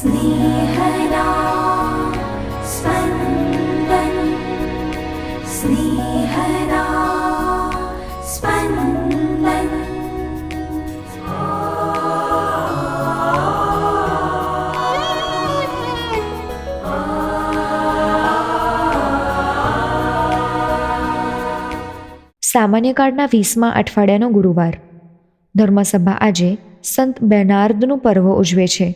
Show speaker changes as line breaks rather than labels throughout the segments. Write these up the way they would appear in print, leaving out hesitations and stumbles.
स्नेहदा स्पन्दन स्नेहदा स्पन्दन।
સામાન્ય કાળના 20મા અઠવાડિયાનો ગુરુવાર. ધર્મસભા આજે સંત બેર્નાર્દનું પર્વ ઉજવે છે.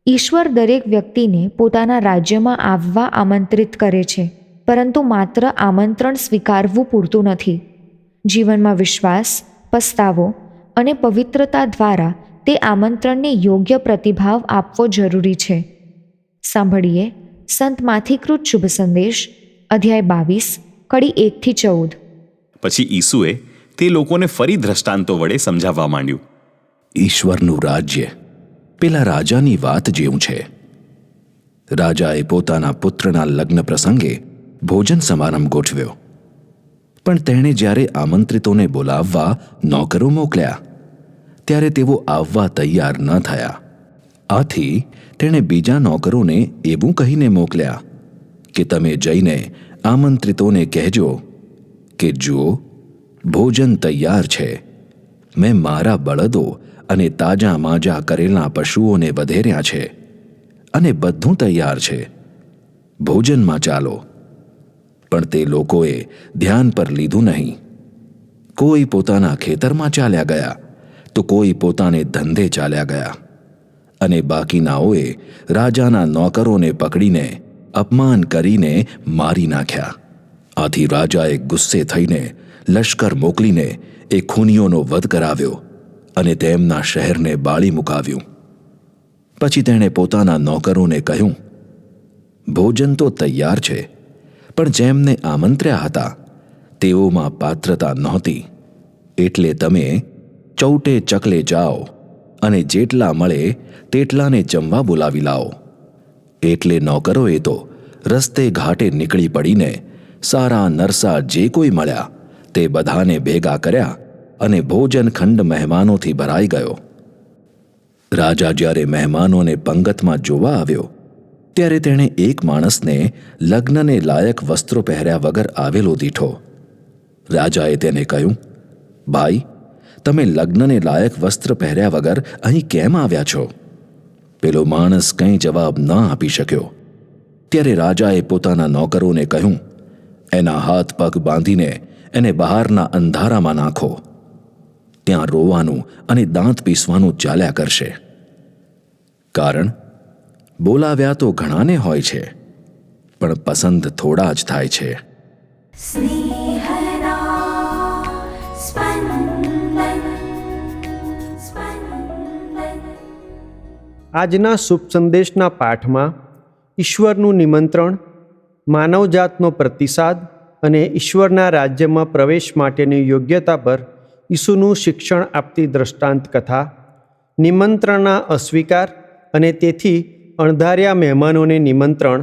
ઈશ્વર દરેક વ્યક્તિને પોતાના રાજ્યમાં આવવા આમંત્રિત કરે છે, પરંતુ માત્ર આમંત્રણ સ્વીકારવું પૂરતું નથી. જીવનમાં વિશ્વાસ, પસ્તાવો અને પવિત્રતા દ્વારા તે આમંત્રણને યોગ્ય પ્રતિભાવ આપવો જરૂરી છે. સાંભળીએ સંત માથીકૃત શુભ સંદેશ, અધ્યાય 22, કડી 1-14.
પછી ઈસુએ તે લોકોને ફરી દ્રષ્ટાંતો વડે સમજાવવા માંડ્યું.
ઈશ્વરનું રાજ્ય પેલા રાજાની વાત જેવું છે. રાજાએ પોતાના પુત્રના લગ્ન પ્રસંગે ભોજન સમારંભ ગોઠવ્યો, પણ તેણે જ્યારે આમંત્રિતોને બોલાવવા નોકરો મોકલ્યા ત્યારે તેઓ આવવા તૈયાર ન થયા. આથી તેણે બીજા નોકરોને એવું કહીને મોકલ્યા કે તમે જઈને આમંત્રિતોને કહેજો કે જુઓ, ભોજન તૈયાર છે. મેં મારા બળદો અને તાજા માજા કરેલા પશુઓને વધેર્યા છે અને બધું તૈયાર છે. ભોજનમાં ચાલો. પણ તે લોકોએ ધ્યાન પર લીધું નહીં. કોઈ પોતાના ખેતરમાં ચાલ્યા ગયા તો કોઈ પોતાને ધંધે ચાલ્યા ગયા, અને બાકીનાઓએ રાજાના નોકરોને પકડીને અપમાન કરીને મારી નાખ્યા. આથી રાજાએ ગુસ્સે થઈને લશ્કર મોકલીને એ ખૂનીઓનો વધ કરાવ્યો અને તેમના શહેરને બાળી મુકાવ્યું. પછી તેણે પોતાના નોકરોને કહ્યું, ભોજન તો તૈયાર છે, પણ જેમને આમંત્ર્યા હતા તેઓમાં પાત્રતા નહોતી. એટલે તમે ચૌટે ચકલે જાઓ અને જેટલા મળે તેટલાને જમવા બોલાવી લાવો. એટલે નોકરોએ તો રસ્તે ઘાટે નીકળી પડીને સારા નરસા જે કોઈ મળ્યા તે બધાને ભેગા કર્યા અને ભોજન ખંડ મહેમાનોથી ભરાઈ ગયો. રાજા જ્યારે મહેમાનોને પંગતમાં જોવા આવ્યો ત્યારે તેણે એક માણસને લગ્નને લાયક વસ્ત્રો પહેર્યા વગર આવેલો દીઠો. રાજાએ તેને કહ્યું, ભાઈ, તમે લગ્નને લાયક વસ્ત્ર પહેર્યા વગર અહીં કેમ આવ્યા છો? પેલો માણસ કંઈ જવાબ ન આપી શક્યો. ત્યારે રાજાએ પોતાના નોકરોને કહ્યું, એના હાથ પગ બાંધીને એને બહારના અંધારામાં નાખો. ત્યાં રોવાનું અને દાંત પીસવાનું ચાલ્યા કરશે. કારણ બોલાવ્યા તો ઘણાને હોય છે, પણ પસંદ થોડા જ થાય છે.
स्नेहदा स्पन्दन स्पन्दन।
આજના શુભ સંદેશના પાઠમાં ઈશ્વરનું નિમંત્રણ, માનવજાતનો પ્રતિસાદ અને ઈશ્વરના રાજ્યમાં પ્રવેશ માટેની યોગ્યતા પર ઈસુનું શિક્ષણ આપતી દ્રષ્ટાંત કથા, નિમંત્રણના અસ્વીકાર અને તેથી અણધાર્યા મહેમાનોને નિમંત્રણ,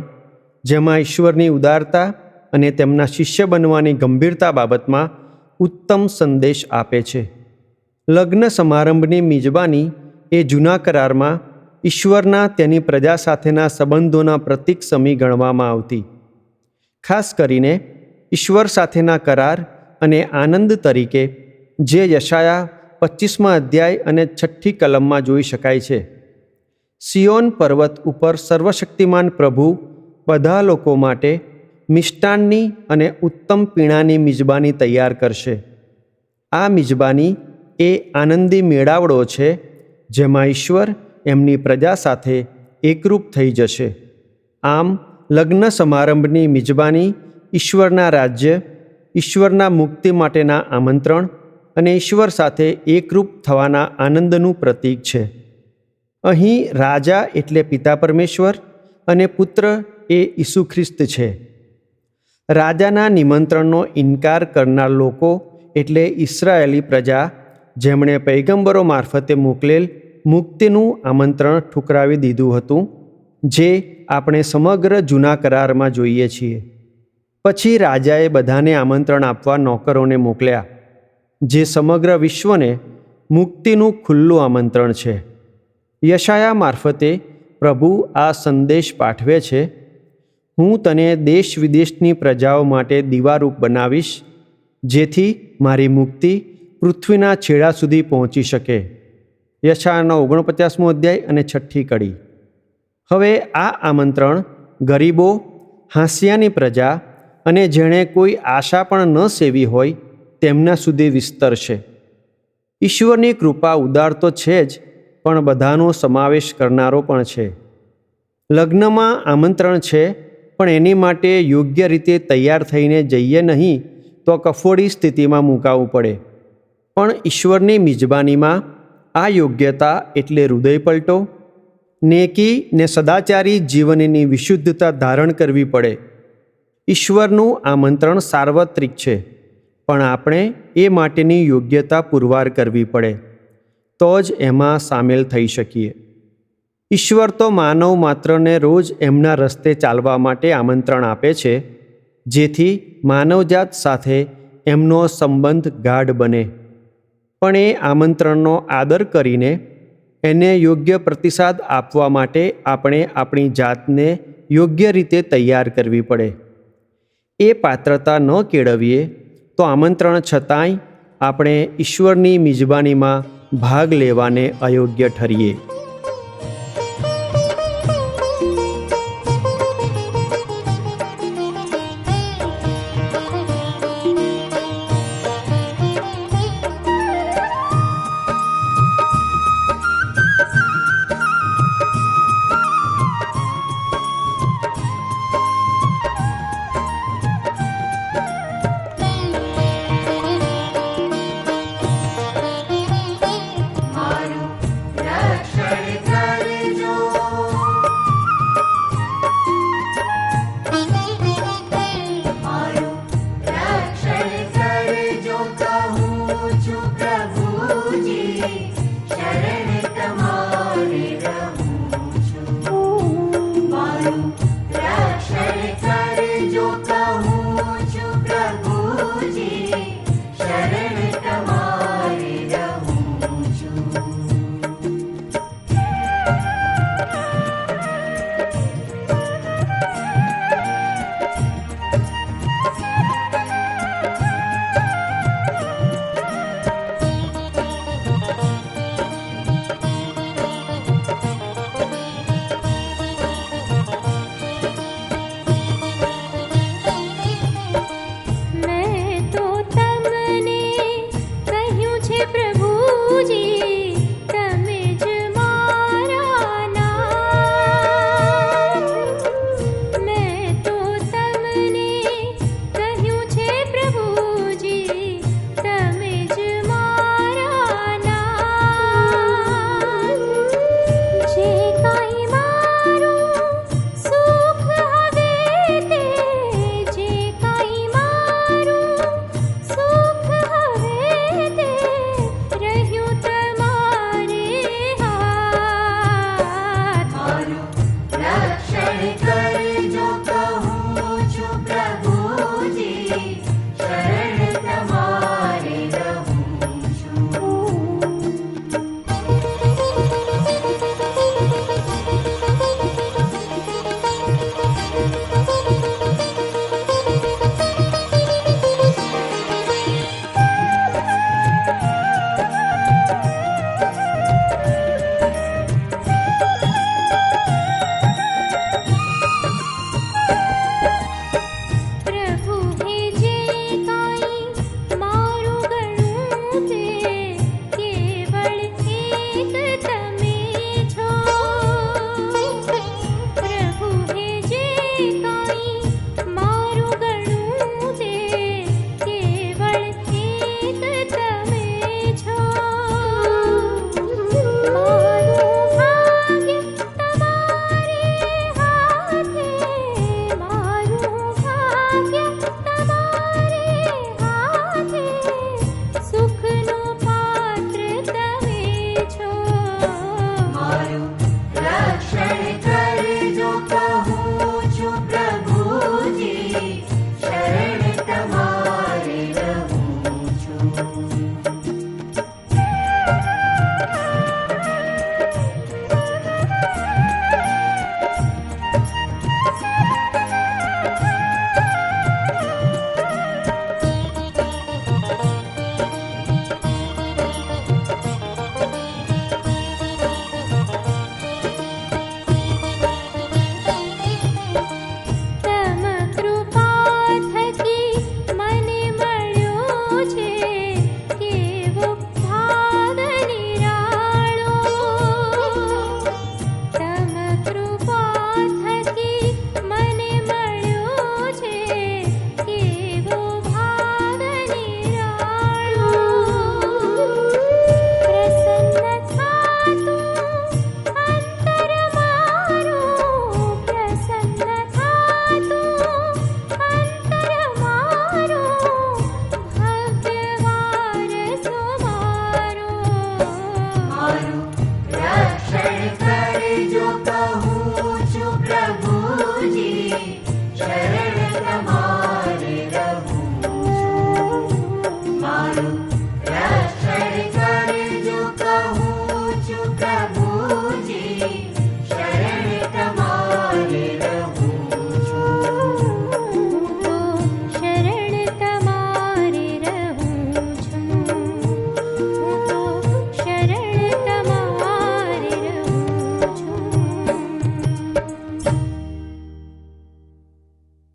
જેમાં ઈશ્વરની ઉદારતા અને તેમના શિષ્ય બનવાની ગંભીરતા બાબતમાં ઉત્તમ સંદેશ આપે છે. લગ્ન સમારંભની મિજબાની એ જૂના કરારમાં ઈશ્વરના તેની પ્રજા સાથેના સંબંધોના પ્રતીક સમી ગણવામાં આવતી. ખાસ કરીને ઈશ્વર સાથેના કરાર અને આનંદ તરીકે, જે યશાયા 25મા અધ્યાય અને 6ઠ્ઠી કલમમાં જોઈ શકાય છે. સિયોન પર્વત ઉપર સર્વશક્તિમાન પ્રભુ બધા લોકો માટે મિષ્ટાનની અને ઉત્તમ પીણાની મિજબાની તૈયાર કરશે. આ મિજબાની એ આનંદી મેળાવડો છે જેમાં ઈશ્વર એમની પ્રજા સાથે એકરૂપ થઈ જશે. આમ લગ્ન સમારંભની મિજબાની ઈશ્વરના રાજ્ય, ઈશ્વરના મુક્તિ માટેના આમંત્રણ અને ઈશ્વર સાથે એકરૂપ થવાના આનંદનું પ્રતીક છે. અહીં રાજા એટલે પિતા પરમેશ્વર અને પુત્ર એ ઈસુ ખ્રિસ્ત છે. રાજાના નિમંત્રણનો ઇનકાર કરનાર લોકો એટલે ઇસરાયેલી પ્રજા, જેમણે પૈગંબરો મારફતે મોકલેલ મુક્તિનું આમંત્રણ ઠુકરાવી દીધું હતું, જે આપણે સમગ્ર જૂના કરારમાં જોઈએ છીએ. પછી રાજાએ બધાને આમંત્રણ આપવા નોકરોને મોકલ્યા, જે સમગ્ર વિશ્વને મુક્તિનું ખુલ્લું આમંત્રણ છે. યશાયા મારફતે પ્રભુ આ સંદેશ પાઠવે છે, હું તને દેશ વિદેશની પ્રજાઓ માટે દીવારૂપ બનાવીશ, જેથી મારી મુક્તિ પૃથ્વીના છેડા સુધી પહોંચી શકે. યશાયાનો 49મો અધ્યાય અને 6ઠ્ઠી કડી. હવે આ આમંત્રણ ગરીબો, હાંસિયાની પ્રજા અને જેણે કોઈ આશા પણ ન સેવી હોય તેમના સુધી વિસ્તરશે. ઈશ્વરની કૃપા ઉદાર તો છે જ, પણ બધાનો સમાવેશ કરનારો પણ છે. લગ્નમાં આમંત્રણ છે, પણ એની માટે યોગ્ય રીતે તૈયાર થઈને જઈએ નહીં તો કફોડી સ્થિતિમાં મુકાવવું પડે. પણ ઈશ્વરની મિજબાનીમાં આ યોગ્યતા એટલે હૃદય પલટો, નેકી ને સદાચારી જીવનની વિશુદ્ધતા ધારણ કરવી પડે. ઈશ્વરનું આમંત્રણ સાર્વત્રિક છે, પણ આપણે એ માટેની યોગ્યતા પુરવાર કરવી પડે, તો જ એમાં સામેલ થઈ શકીએ. ઈશ્વર તો માનવ માત્રને રોજ એમના રસ્તે ચાલવા માટે આમંત્રણ આપે છે, જેથી માનવજાત સાથે એમનો સંબંધ ગાઢ બને. પણ એ આમંત્રણનો આદર કરીને એને યોગ્ય પ્રતિસાદ આપવા માટે આપણે આપણી જાતને યોગ્ય રીતે તૈયાર કરવી પડે. એ પાત્રતા ન કેળવીએ તો આમંત્રણ છતાંય આપણે ઈશ્વરની મિજબાનીમાં ભાગ લેવાને અયોગ્ય ઠરીએ.
Thank you.